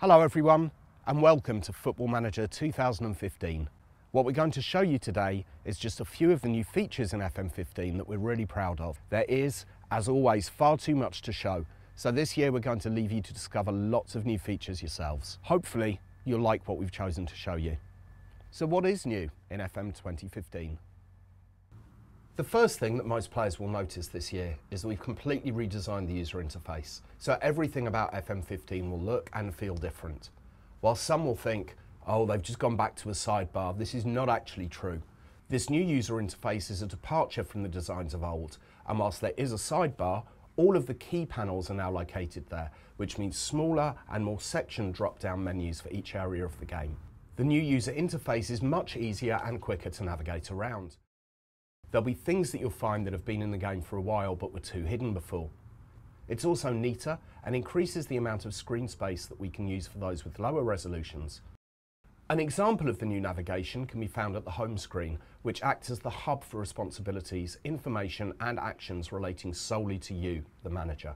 Hello everyone and welcome to Football Manager 2015. What we're going to show you today is just a few of the new features in FM15 that we're really proud of. There is, as always, far too much to show, so this year we're going to leave you to discover lots of new features yourselves. Hopefully you'll like what we've chosen to show you. So what is new in FM 2015? The first thing that most players will notice this year is that we've completely redesigned the user interface, so everything about FM15 will look and feel different. While some will think, oh, they've just gone back to a sidebar, this is not actually true. This new user interface is a departure from the designs of old, and whilst there is a sidebar, all of the key panels are now located there, which means smaller and more sectioned drop-down menus for each area of the game. The new user interface is much easier and quicker to navigate around. There'll be things that you'll find that have been in the game for a while but were too hidden before. It's also neater and increases the amount of screen space that we can use for those with lower resolutions. An example of the new navigation can be found at the home screen, which acts as the hub for responsibilities, information and actions relating solely to you, the manager.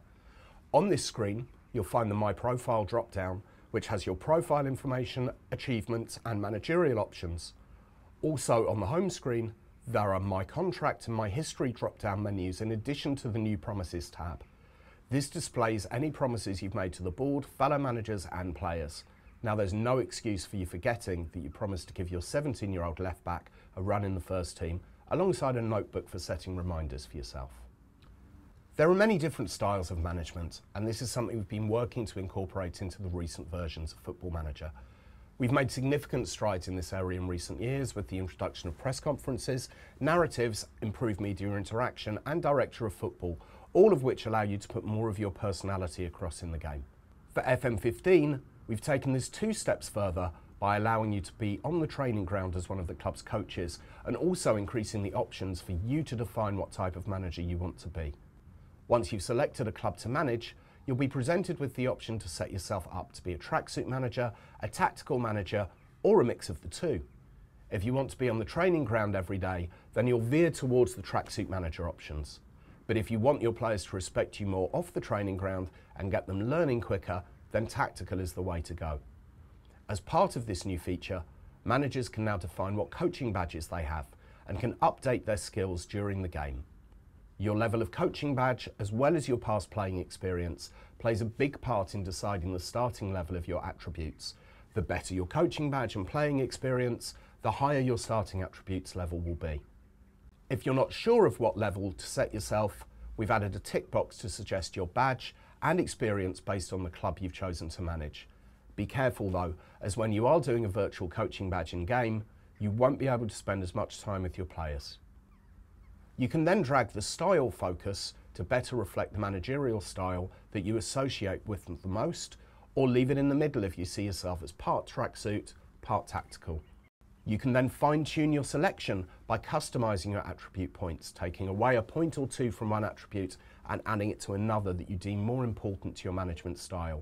On this screen, you'll find the My Profile drop-down, which has your profile information, achievements and managerial options. Also on the home screen, there are My Contract and My History drop-down menus in addition to the new Promises tab. This displays any promises you've made to the board, fellow managers and players. Now there's no excuse for you forgetting that you promised to give your 17-year-old left-back a run in the first team, alongside a notebook for setting reminders for yourself. There are many different styles of management, and this is something we've been working to incorporate into the recent versions of Football Manager. We've made significant strides in this area in recent years with the introduction of press conferences, narratives, improved media interaction and director of football, all of which allow you to put more of your personality across in the game. For FM15, we've taken this 2 steps further by allowing you to be on the training ground as one of the club's coaches and also increasing the options for you to define what type of manager you want to be. Once you've selected a club to manage, you'll be presented with the option to set yourself up to be a tracksuit manager, a tactical manager, or a mix of the two. If you want to be on the training ground every day, then you'll veer towards the tracksuit manager options. But if you want your players to respect you more off the training ground and get them learning quicker, then tactical is the way to go. As part of this new feature, managers can now define what coaching badges they have and can update their skills during the game. Your level of coaching badge, as well as your past playing experience, plays a big part in deciding the starting level of your attributes. The better your coaching badge and playing experience, the higher your starting attributes level will be. If you're not sure of what level to set yourself, we've added a tick box to suggest your badge and experience based on the club you've chosen to manage. Be careful though, as when you are doing a virtual coaching badge in game, you won't be able to spend as much time with your players. You can then drag the style focus to better reflect the managerial style that you associate with them the most, or leave it in the middle if you see yourself as part tracksuit, part tactical. You can then fine-tune your selection by customizing your attribute points, taking away a point or two from one attribute and adding it to another that you deem more important to your management style.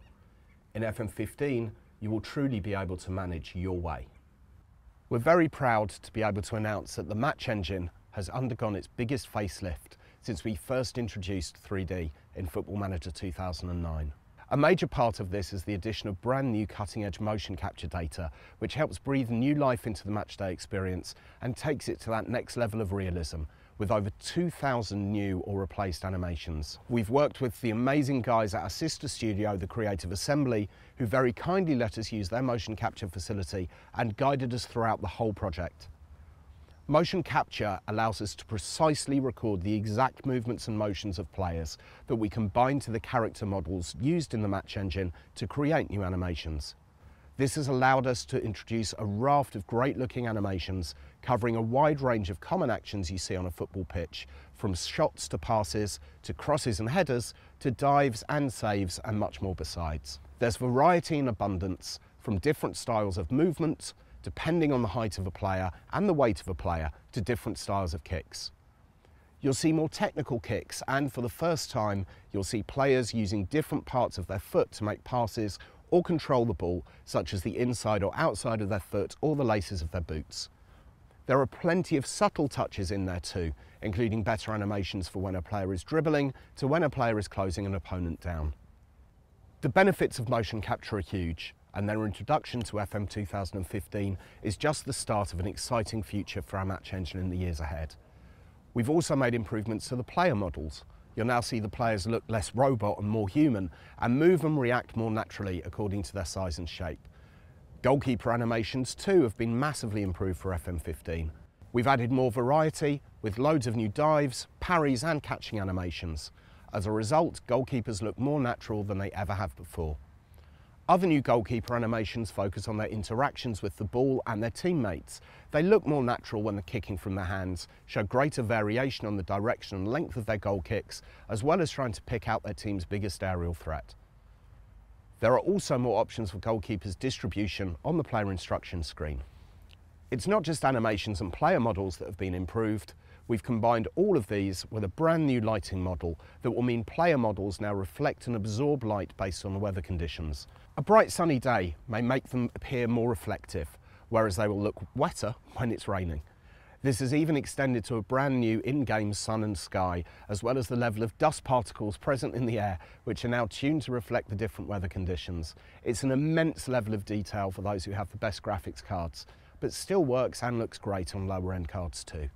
In FM15, you will truly be able to manage your way. We're very proud to be able to announce that the match engine has undergone its biggest facelift since we first introduced 3D in Football Manager 2009. A major part of this is the addition of brand new cutting-edge motion capture data, which helps breathe new life into the matchday experience and takes it to that next level of realism, with over 2,000 new or replaced animations. We've worked with the amazing guys at our sister studio, the Creative Assembly, who very kindly let us use their motion capture facility and guided us throughout the whole project. Motion capture allows us to precisely record the exact movements and motions of players that we can bind to the character models used in the match engine to create new animations. This has allowed us to introduce a raft of great looking animations covering a wide range of common actions you see on a football pitch, from shots to passes, to crosses and headers, to dives and saves and much more besides. There's variety in abundance, from different styles of movement, depending on the height of a player and the weight of a player, to different styles of kicks. You'll see more technical kicks, and for the first time, you'll see players using different parts of their foot to make passes or control the ball, such as the inside or outside of their foot or the laces of their boots. There are plenty of subtle touches in there too, including better animations for when a player is dribbling to when a player is closing an opponent down. The benefits of motion capture are huge, and their introduction to FM 2015 is just the start of an exciting future for our match engine in the years ahead. We've also made improvements to the player models. You'll now see the players look less robot and more human, and move and react more naturally according to their size and shape. Goalkeeper animations too have been massively improved for FM15. We've added more variety with loads of new dives, parries and catching animations. As a result, goalkeepers look more natural than they ever have before. Other new goalkeeper animations focus on their interactions with the ball and their teammates. They look more natural when they're kicking from their hands, show greater variation on the direction and length of their goal kicks, as well as trying to pick out their team's biggest aerial threat. There are also more options for goalkeepers' distribution on the player instruction screen. It's not just animations and player models that have been improved. We've combined all of these with a brand new lighting model that will mean player models now reflect and absorb light based on the weather conditions. A bright sunny day may make them appear more reflective, whereas they will look wetter when it's raining. This is even extended to a brand new in-game sun and sky, as well as the level of dust particles present in the air, which are now tuned to reflect the different weather conditions. It's an immense level of detail for those who have the best graphics cards, but still works and looks great on lower end cards too.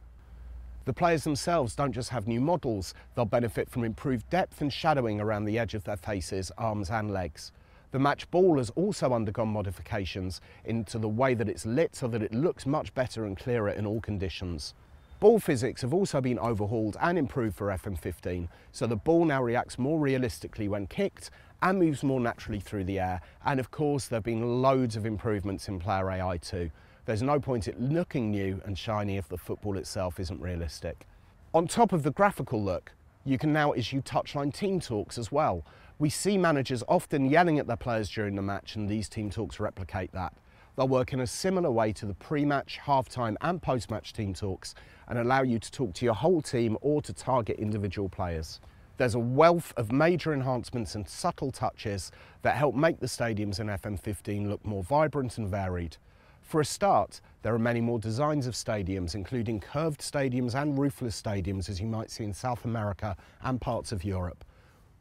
The players themselves don't just have new models, they'll benefit from improved depth and shadowing around the edge of their faces, arms and legs. The match ball has also undergone modifications into the way that it's lit so that it looks much better and clearer in all conditions. Ball physics have also been overhauled and improved for FM15, so the ball now reacts more realistically when kicked and moves more naturally through the air, and of course there have been loads of improvements in player AI too. There's no point in it looking new and shiny if the football itself isn't realistic. On top of the graphical look, you can now issue touchline team talks as well. We see managers often yelling at their players during the match, and these team talks replicate that. They'll work in a similar way to the pre-match, half-time and post-match team talks and allow you to talk to your whole team or to target individual players. There's a wealth of major enhancements and subtle touches that help make the stadiums in FM15 look more vibrant and varied. For a start, there are many more designs of stadiums, including curved stadiums and roofless stadiums, as you might see in South America and parts of Europe.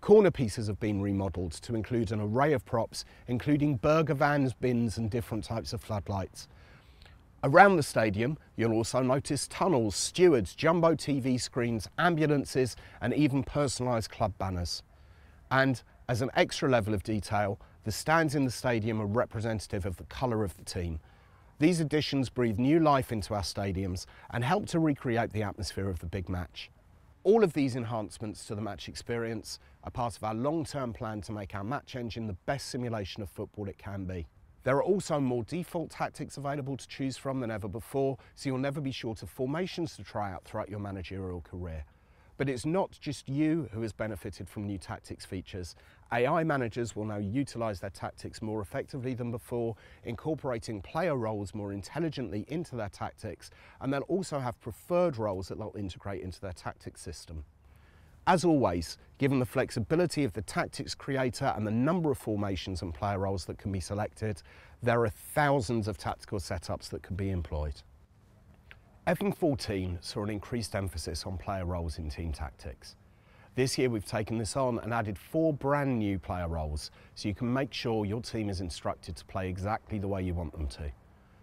Corner pieces have been remodelled to include an array of props, including burger vans, bins and different types of floodlights. Around the stadium, you'll also notice tunnels, stewards, jumbo TV screens, ambulances and even personalised club banners. And as an extra level of detail, the stands in the stadium are representative of the colour of the team. These additions breathe new life into our stadiums and help to recreate the atmosphere of the big match. All of these enhancements to the match experience are part of our long-term plan to make our match engine the best simulation of football it can be. There are also more default tactics available to choose from than ever before, so you'll never be short of formations to try out throughout your managerial career. But it's not just you who has benefited from new tactics features. AI managers will now utilise their tactics more effectively than before, incorporating player roles more intelligently into their tactics, and they'll also have preferred roles that they'll integrate into their tactics system. As always, given the flexibility of the tactics creator and the number of formations and player roles that can be selected, there are thousands of tactical setups that can be employed. FM14 saw an increased emphasis on player roles in team tactics. This year we've taken this on and added 4 brand new player roles, so you can make sure your team is instructed to play exactly the way you want them to.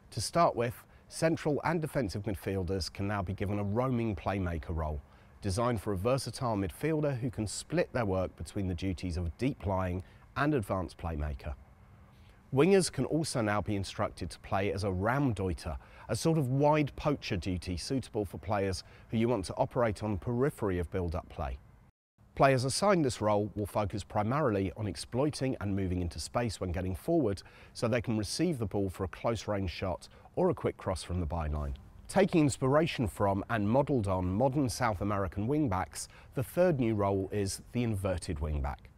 To start with, central and defensive midfielders can now be given a roaming playmaker role, designed for a versatile midfielder who can split their work between the duties of a deep-lying and advanced playmaker. Wingers can also now be instructed to play as a Raumdeuter, a sort of wide poacher duty suitable for players who you want to operate on periphery of build-up play. Players assigned this role will focus primarily on exploiting and moving into space when getting forward, so they can receive the ball for a close-range shot or a quick cross from the byline. Taking inspiration from and modelled on modern South American wingbacks, the third new role is the inverted wingback.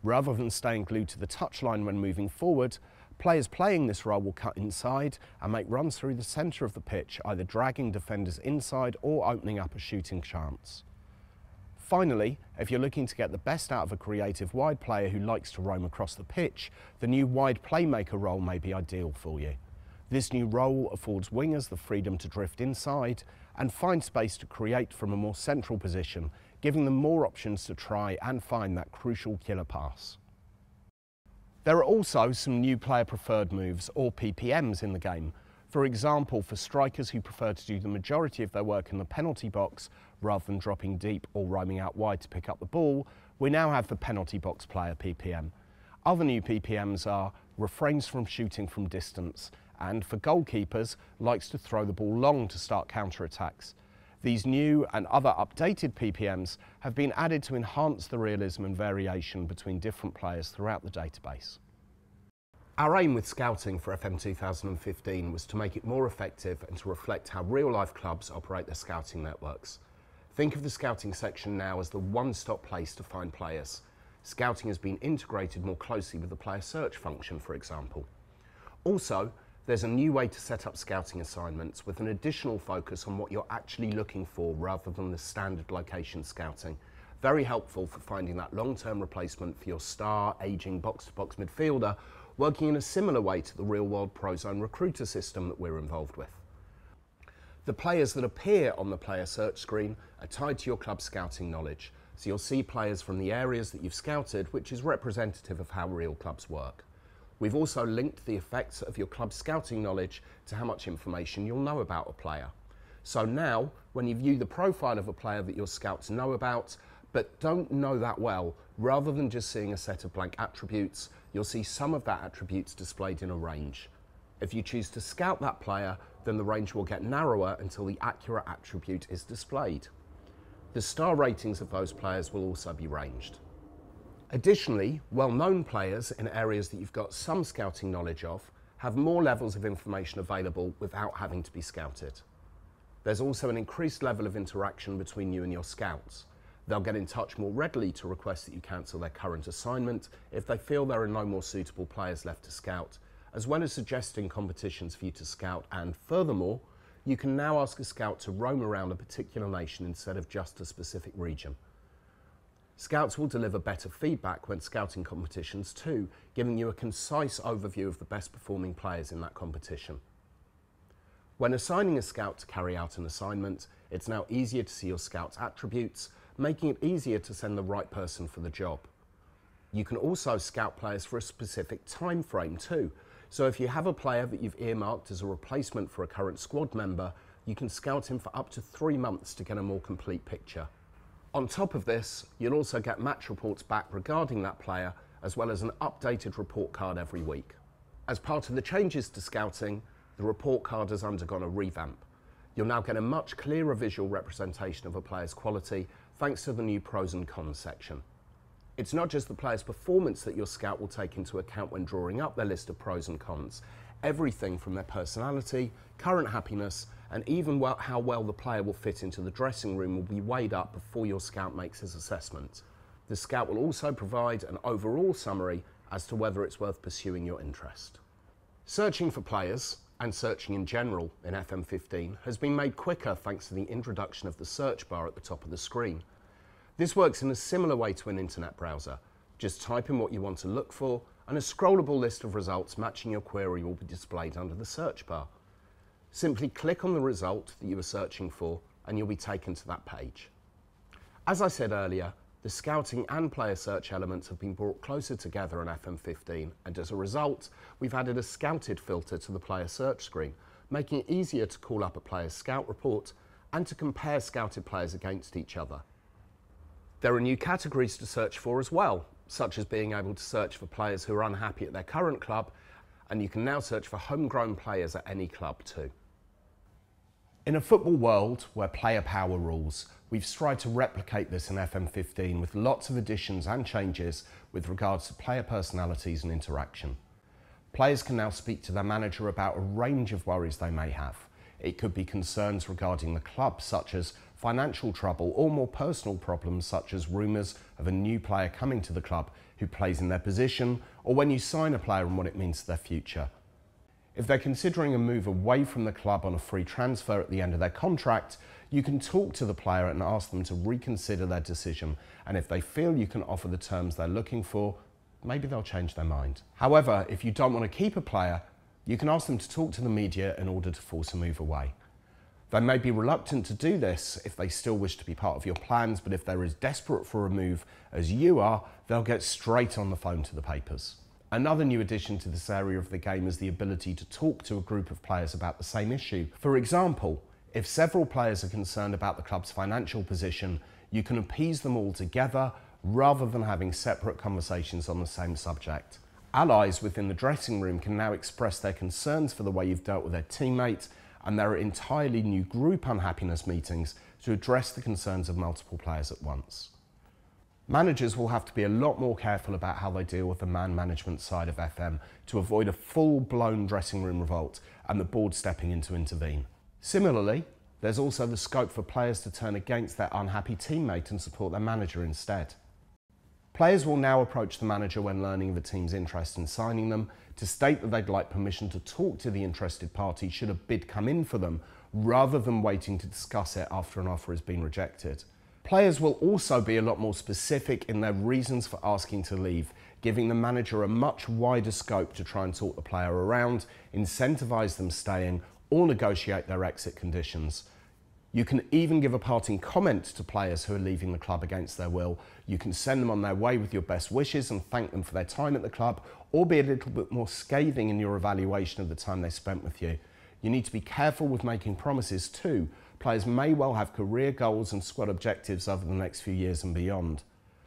Rather than staying glued to the touchline when moving forward, players playing this role will cut inside and make runs through the centre of the pitch, either dragging defenders inside or opening up a shooting chance. Finally, if you're looking to get the best out of a creative wide player who likes to roam across the pitch, the new wide playmaker role may be ideal for you. This new role affords wingers the freedom to drift inside and find space to create from a more central position, giving them more options to try and find that crucial killer pass. There are also some new player preferred moves, or PPMs, in the game. For example, for strikers who prefer to do the majority of their work in the penalty box rather than dropping deep or roaming out wide to pick up the ball, we now have the penalty box player PPM. Other new PPMs are refrains from shooting from distance, and for goalkeepers, likes to throw the ball long to start counter-attacks. These new and other updated PPMs have been added to enhance the realism and variation between different players throughout the database. Our aim with scouting for FM 2015 was to make it more effective and to reflect how real-life clubs operate their scouting networks. Think of the scouting section now as the one-stop place to find players. Scouting has been integrated more closely with the player search function, for example. Also, there's a new way to set up scouting assignments with an additional focus on what you're actually looking for rather than the standard location scouting. Very helpful for finding that long-term replacement for your star, ageing box-to-box midfielder, working in a similar way to the real-world ProZone recruiter system that we're involved with. The players that appear on the player search screen are tied to your club scouting knowledge, so you'll see players from the areas that you've scouted, which is representative of how real clubs work. We've also linked the effects of your club scouting knowledge to how much information you'll know about a player. So now, when you view the profile of a player that your scouts know about, but don't know that well, rather than just seeing a set of blank attributes, you'll see some of that attributes displayed in a range. If you choose to scout that player, then the range will get narrower until the accurate attribute is displayed. The star ratings of those players will also be ranged. Additionally, well-known players in areas that you've got some scouting knowledge of have more levels of information available without having to be scouted. There's also an increased level of interaction between you and your scouts. They'll get in touch more readily to request that you cancel their current assignment if they feel there are no more suitable players left to scout, as well as suggesting competitions for you to scout, and furthermore, you can now ask a scout to roam around a particular nation instead of just a specific region. Scouts will deliver better feedback when scouting competitions too, giving you a concise overview of the best performing players in that competition. When assigning a scout to carry out an assignment, it's now easier to see your scout's attributes, making it easier to send the right person for the job. You can also scout players for a specific time frame too. So if you have a player that you've earmarked as a replacement for a current squad member, you can scout him for up to 3 months to get a more complete picture. On top of this, you'll also get match reports back regarding that player, as well as an updated report card every week. As part of the changes to scouting, the report card has undergone a revamp. You'll now get a much clearer visual representation of a player's quality thanks to the new pros and cons section. It's not just the player's performance that your scout will take into account when drawing up their list of pros and cons. Everything from their personality, current happiness, and even how well the player will fit into the dressing room will be weighed up before your scout makes his assessment. The scout will also provide an overall summary as to whether it's worth pursuing your interest. Searching for players, and searching in general in FM15, has been made quicker thanks to the introduction of the search bar at the top of the screen. This works in a similar way to an internet browser. Just type in what you want to look for, and a scrollable list of results matching your query will be displayed under the search bar. Simply click on the result that you are searching for, and you'll be taken to that page. As I said earlier, the scouting and player search elements have been brought closer together in FM15, and as a result, we've added a scouted filter to the player search screen, making it easier to call up a player's scout report and to compare scouted players against each other. There are new categories to search for as well, such as being able to search for players who are unhappy at their current club, and you can now search for homegrown players at any club too. In a football world where player power rules, we've strived to replicate this in FM15 with lots of additions and changes with regards to player personalities and interaction. Players can now speak to their manager about a range of worries they may have. It could be concerns regarding the club, such as financial trouble, or more personal problems such as rumours of a new player coming to the club who plays in their position, or when you sign a player and what it means to their future. If they're considering a move away from the club on a free transfer at the end of their contract, you can talk to the player and ask them to reconsider their decision, and if they feel you can offer the terms they're looking for, maybe they'll change their mind. However, if you don't want to keep a player, you can ask them to talk to the media in order to force a move away. They may be reluctant to do this if they still wish to be part of your plans, but if they're as desperate for a move as you are, they'll get straight on the phone to the papers. Another new addition to this area of the game is the ability to talk to a group of players about the same issue. For example, if several players are concerned about the club's financial position, you can appease them all together rather than having separate conversations on the same subject. Allies within the dressing room can now express their concerns for the way you've dealt with their teammates, and there are entirely new group unhappiness meetings to address the concerns of multiple players at once. Managers will have to be a lot more careful about how they deal with the man management side of FM to avoid a full-blown dressing room revolt and the board stepping in to intervene. Similarly, there's also the scope for players to turn against their unhappy teammate and support their manager instead. Players will now approach the manager when learning of a team's interest in signing them to state that they'd like permission to talk to the interested party should a bid come in for them, rather than waiting to discuss it after an offer has been rejected. Players will also be a lot more specific in their reasons for asking to leave, giving the manager a much wider scope to try and talk the player around, incentivise them staying, or negotiate their exit conditions. You can even give a parting comment to players who are leaving the club against their will. You can send them on their way with your best wishes and thank them for their time at the club, or be a little bit more scathing in your evaluation of the time they spent with you. You need to be careful with making promises too. Players may well have career goals and squad objectives over the next few years and beyond.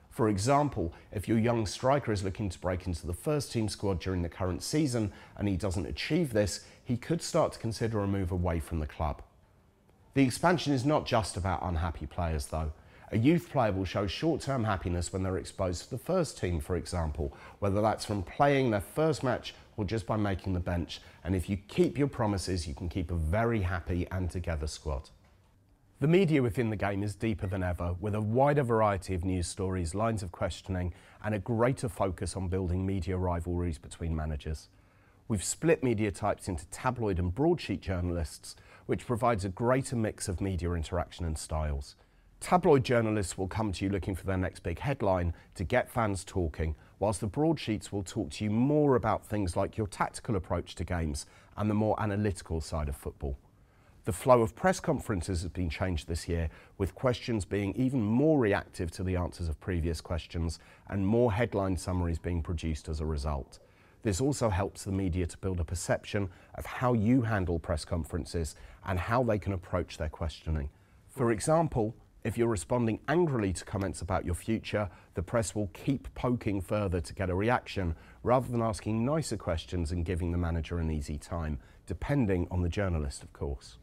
For example, if your young striker is looking to break into the first team squad during the current season and he doesn't achieve this, he could start to consider a move away from the club. The expansion is not just about unhappy players though. A youth player will show short-term happiness when they're exposed to the first team, for example, whether that's from playing their first match or just by making the bench. And if you keep your promises, you can keep a very happy and together squad. The media within the game is deeper than ever, with a wider variety of news stories, lines of questioning, and a greater focus on building media rivalries between managers. We've split media types into tabloid and broadsheet journalists, which provides a greater mix of media interaction and styles. Tabloid journalists will come to you looking for their next big headline to get fans talking, whilst the broadsheets will talk to you more about things like your tactical approach to games and the more analytical side of football. The flow of press conferences has been changed this year, with questions being even more reactive to the answers of previous questions and more headline summaries being produced as a result. This also helps the media to build a perception of how you handle press conferences and how they can approach their questioning. For example, if you're responding angrily to comments about your future, the press will keep poking further to get a reaction, rather than asking nicer questions and giving the manager an easy time, depending on the journalist, of course.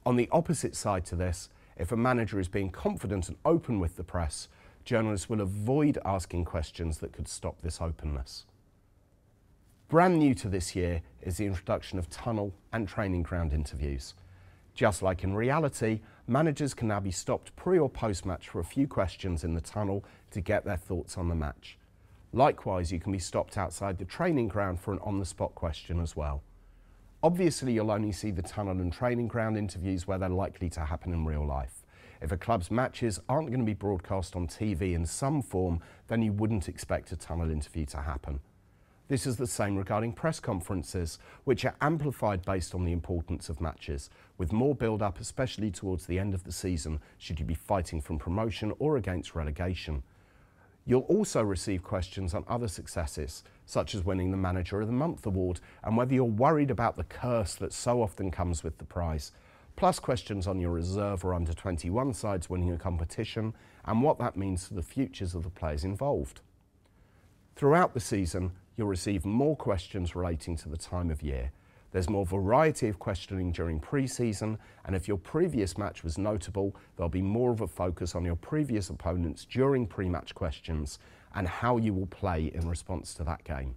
On the opposite side to this, if a manager is being confident and open with the press, journalists will avoid asking questions that could stop this openness. Brand new to this year is the introduction of tunnel and training ground interviews. Just like in reality, managers can now be stopped pre or post-match for a few questions in the tunnel to get their thoughts on the match. Likewise, you can be stopped outside the training ground for an on-the-spot question as well. Obviously, you'll only see the tunnel and training ground interviews where they're likely to happen in real life. If a club's matches aren't going to be broadcast on TV in some form, then you wouldn't expect a tunnel interview to happen. This is the same regarding press conferences, which are amplified based on the importance of matches, with more build-up, especially towards the end of the season, should you be fighting from promotion or against relegation. You'll also receive questions on other successes, such as winning the Manager of the Month award, and whether you're worried about the curse that so often comes with the prize, plus questions on your reserve or under-21 sides winning a competition, and what that means for the futures of the players involved. Throughout the season, you'll receive more questions relating to the time of year. There's more variety of questioning during pre-season, and if your previous match was notable, there'll be more of a focus on your previous opponents during pre-match questions and how you will play in response to that game.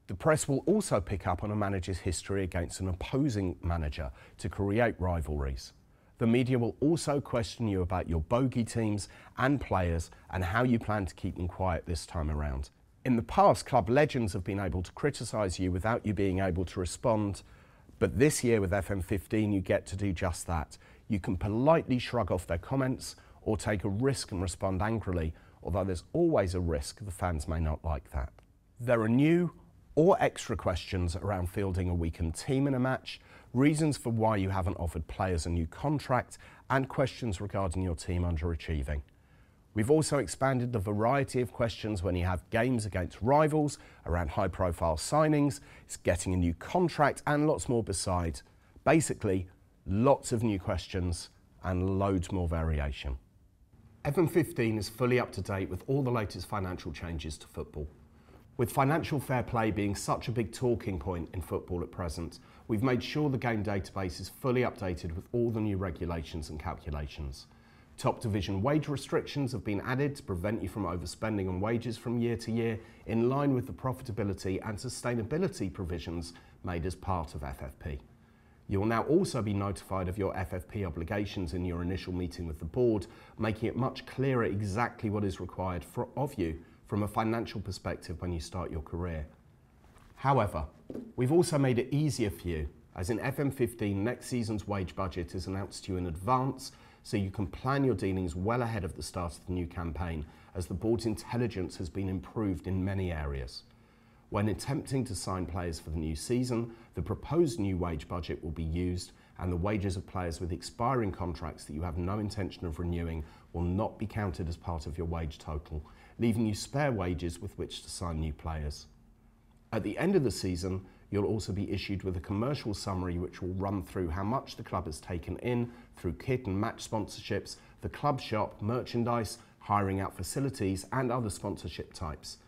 The press will also pick up on a manager's history against an opposing manager to create rivalries. The media will also question you about your bogey teams and players and how you plan to keep them quiet this time around. In the past, club legends have been able to criticise you without you being able to respond, but this year with FM15 you get to do just that. You can politely shrug off their comments or take a risk and respond angrily, although there's always a risk the fans may not like that. There are new or extra questions around fielding a weakened team in a match, reasons for why you haven't offered players a new contract, and questions regarding your team underachieving. We've also expanded the variety of questions when you have games against rivals, around high-profile signings, it's getting a new contract, and lots more besides. Basically, lots of new questions and loads more variation. FM15 is fully up to date with all the latest financial changes to football. With financial fair play being such a big talking point in football at present, we've made sure the game database is fully updated with all the new regulations and calculations. Top division wage restrictions have been added to prevent you from overspending on wages from year to year, in line with the profitability and sustainability provisions made as part of FFP. You will now also be notified of your FFP obligations in your initial meeting with the board, making it much clearer exactly what is required of you from a financial perspective when you start your career. However, we've also made it easier for you, as in FM15 next season's wage budget is announced to you in advance, so you can plan your dealings well ahead of the start of the new campaign, as the board's intelligence has been improved in many areas. When attempting to sign players for the new season, the proposed new wage budget will be used, and the wages of players with expiring contracts that you have no intention of renewing will not be counted as part of your wage total, leaving you spare wages with which to sign new players. At the end of the season, you'll also be issued with a commercial summary which will run through how much the club has taken in through kit and match sponsorships, the club shop, merchandise, hiring out facilities, and other sponsorship types.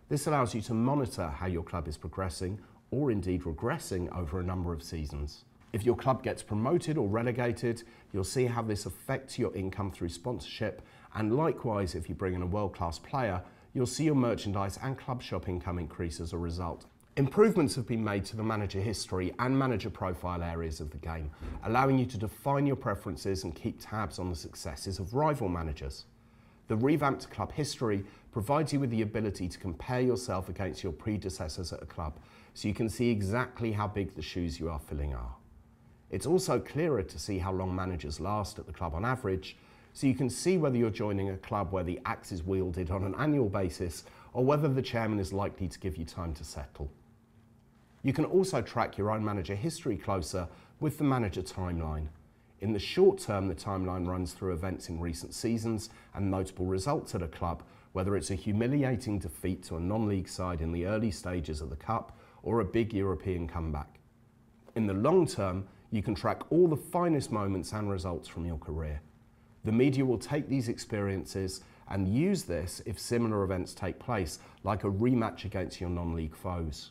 This allows you to monitor how your club is progressing, or indeed regressing, over a number of seasons. If your club gets promoted or relegated, you'll see how this affects your income through sponsorship, and likewise, if you bring in a world-class player, you'll see your merchandise and club shop income increase as a result. Improvements have been made to the manager history and manager profile areas of the game, allowing you to define your preferences and keep tabs on the successes of rival managers. The revamped club history provides you with the ability to compare yourself against your predecessors at a club, so you can see exactly how big the shoes you are filling are. It's also clearer to see how long managers last at the club on average, so you can see whether you're joining a club where the axe is wielded on an annual basis, or whether the chairman is likely to give you time to settle. You can also track your own manager history closer with the manager timeline. In the short term, the timeline runs through events in recent seasons and notable results at a club, whether it's a humiliating defeat to a non-league side in the early stages of the cup or a big European comeback. In the long term, you can track all the finest moments and results from your career. The media will take these experiences and use this if similar events take place, like a rematch against your non-league foes.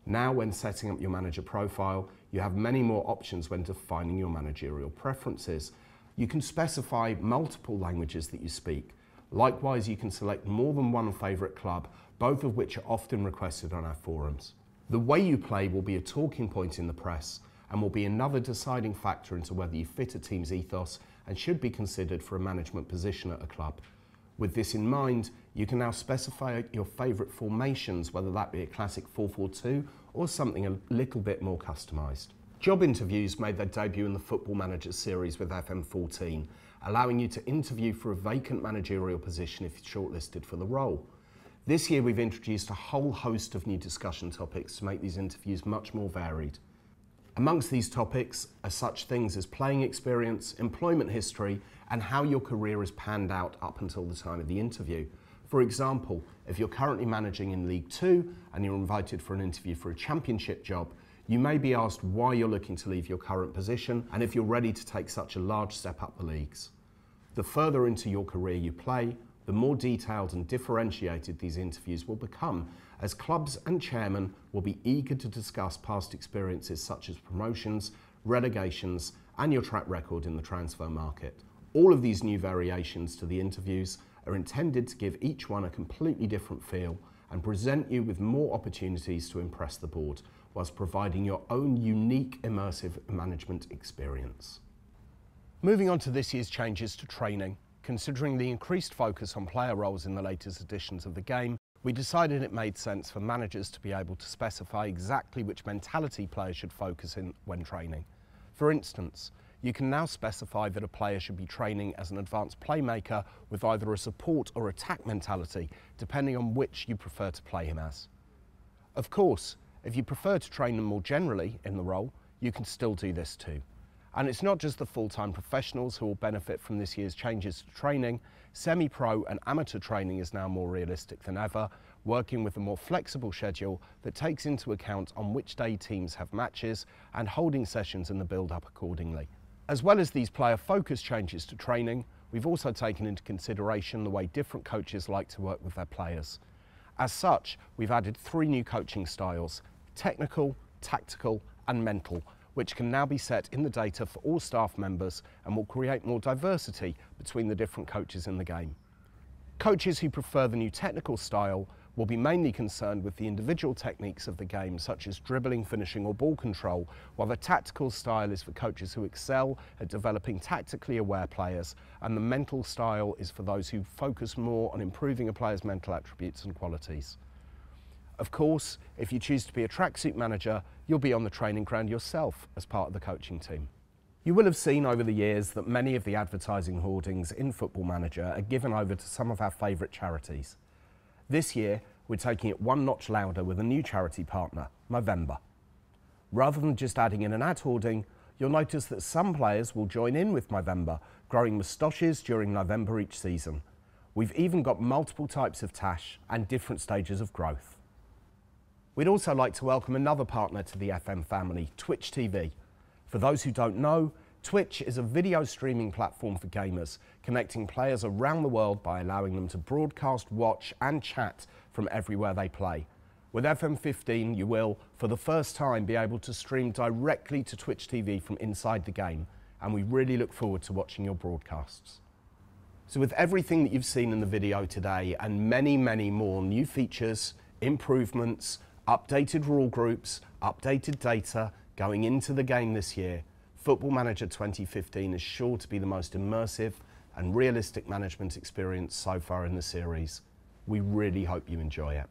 Now, when setting up your manager profile, you have many more options when defining your managerial preferences. You can specify multiple languages that you speak. Likewise, you can select more than one favourite club, both of which are often requested on our forums. The way you play will be a talking point in the press and will be another deciding factor into whether you fit a team's ethos and should be considered for a management position at a club. With this in mind, you can now specify your favourite formations, whether that be a classic 4-4-2 or something a little bit more customised. Job interviews made their debut in the Football Manager series with FM14, allowing you to interview for a vacant managerial position if you're shortlisted for the role. This year we've introduced a whole host of new discussion topics to make these interviews much more varied. Amongst these topics are such things as playing experience, employment history, and how your career has panned out up until the time of the interview. For example, if you're currently managing in League 2 and you're invited for an interview for a championship job, you may be asked why you're looking to leave your current position and if you're ready to take such a large step up the leagues. The further into your career you play, the more detailed and differentiated these interviews will become, as clubs and chairmen will be eager to discuss past experiences such as promotions, relegations, and your track record in the transfer market. All of these new variations to the interviews are intended to give each one a completely different feel and present you with more opportunities to impress the board, whilst providing your own unique immersive management experience. Moving on to this year's changes to training, considering the increased focus on player roles in the latest editions of the game, we decided it made sense for managers to be able to specify exactly which mentality players should focus in when training. For instance, you can now specify that a player should be training as an advanced playmaker with either a support or attack mentality, depending on which you prefer to play him as. Of course, if you prefer to train them more generally in the role, you can still do this too. And it's not just the full-time professionals who will benefit from this year's changes to training. Semi-pro and amateur training is now more realistic than ever, working with a more flexible schedule that takes into account on which day teams have matches and holding sessions in the build-up accordingly. As well as these player-focused changes to training, we've also taken into consideration the way different coaches like to work with their players. As such, we've added 3 new coaching styles: technical, tactical and mental, which can now be set in the data for all staff members and will create more diversity between the different coaches in the game. Coaches who prefer the new technical style will be mainly concerned with the individual techniques of the game, such as dribbling, finishing or ball control, while the tactical style is for coaches who excel at developing tactically aware players, and the mental style is for those who focus more on improving a player's mental attributes and qualities. Of course, if you choose to be a tracksuit manager, you'll be on the training ground yourself as part of the coaching team. You will have seen over the years that many of the advertising hoardings in Football Manager are given over to some of our favourite charities. This year, we're taking it one notch louder with a new charity partner, November. Rather than just adding in an ad hoarding, you'll notice that some players will join in with November, growing moustaches during November each season. We've even got multiple types of tash and different stages of growth. We'd also like to welcome another partner to the FM family, Twitch TV. For those who don't know, Twitch is a video streaming platform for gamers, connecting players around the world by allowing them to broadcast, watch and chat from everywhere they play. With FM15, you will, for the first time, be able to stream directly to Twitch TV from inside the game, and we really look forward to watching your broadcasts. So with everything that you've seen in the video today and many, many more new features, improvements, updated rule groups, updated data going into the game this year, Football Manager 2015 is sure to be the most immersive and realistic management experience so far in the series. We really hope you enjoy it.